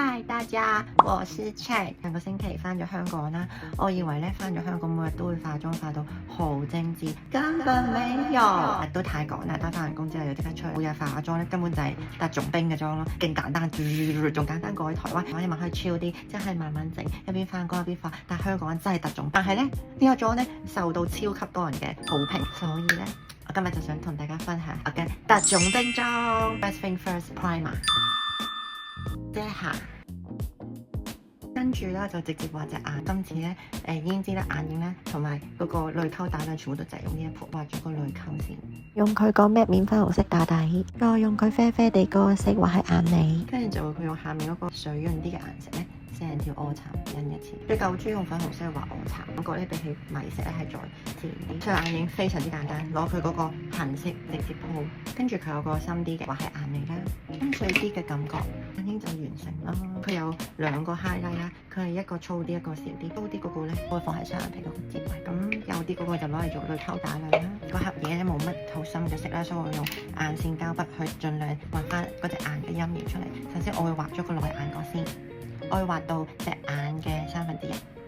嗨，大家，我是 Chat。上個星期翻咗香港啦，我以為咧翻咗香港每日都會化妝化到好精緻，根本沒有，都太趕啦！打翻人工之後又即刻出去，每日化妝咧根本就係特種兵嘅妝咯，勁簡單，仲簡單過喺台灣。我希望可以 chill 啲，即係慢慢整，一邊翻工一邊化。但係香港人真係特種，但係咧呢個妝咧受到超級多人嘅好評，所以咧我今日就想同大家分享我嘅特種兵妝。First thing first primer。遮瑕，跟住咧就直接畫隻眼。今次咧胭脂咧眼影咧同埋嗰個淚溝打咧，全部都就係用呢一盤畫咗個淚溝先。用佢個 matte 面粉紅色打底，再用佢啡啡地嗰個色畫喺眼尾，跟住就會佢用下面嗰個水潤啲嘅顏色咧，成條臥蠶印一次。最舊中意用粉紅色去畫臥蠶，嗰個咧比起米色咧係再自然啲。出眼影非常之簡單，攞佢嗰個痕色直接鋪，跟住佢有個深啲嘅畫喺眼尾啦，跟住啲嘅感覺，眼影就完成啦。佢有兩個 highlight 啦，佢係一個粗啲，一個小啲。粗啲嗰個咧會放喺雙眼皮嗰個接位，咁有啲嗰個就攞嚟做淚溝打亮啦。嗰盒嘢咧冇乜好深嘅色啦，所以我用眼線膠筆去盡量畫翻嗰隻眼嘅陰影出嚟。首先我會畫咗個內眼角先，我會畫到隻眼嘅1/3，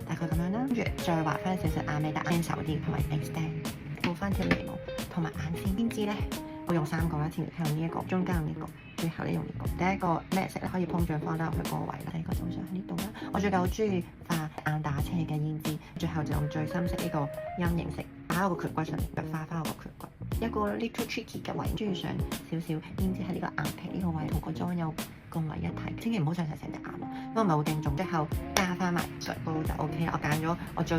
大概咁樣啦。跟住再畫翻少少眼尾，但眼手啲同埋 extend， 補翻條眉毛同埋眼線。胭脂咧我用3個啦，前面用呢一個，中間用呢個，最後咧用呢個。第一個咩色咧可以膨脹放得入去嗰個位啦，第二個就會上喺呢度啦。我最近好中意化眼打斜嘅胭脂，最後就用最深色呢個陰影色打喺個顴骨上面，再化翻我個顴骨。一個 little tricky 嘅位，中意上少少胭脂喺呢個眼皮呢個位，同個妝有共為一體。千祈唔好上成隻眼，因為唔係好定重。之後加翻埋唇膏就 OK 啦。我揀咗我最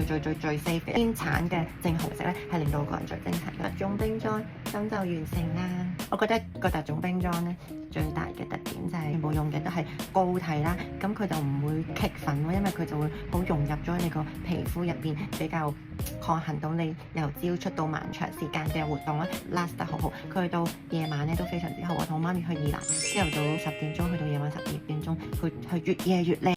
safe 嘅天橙嘅正紅色咧，係令到個人最精神嘅特種兵妝，咁就完成啦。我覺得個特種兵妝咧最大嘅特點就係全部用嘅都係膏體啦，咁佢就唔會棘粉咯，因為佢就會好融入咗你個皮膚入邊，比較抗衡到你由朝出到晚長時間嘅活動啦 ，last 得好好。佢去到夜晚咧都非常之好。我同我媽咪去宜蘭，朝頭早10點鐘去到夜晚12點鐘，佢越夜越靚。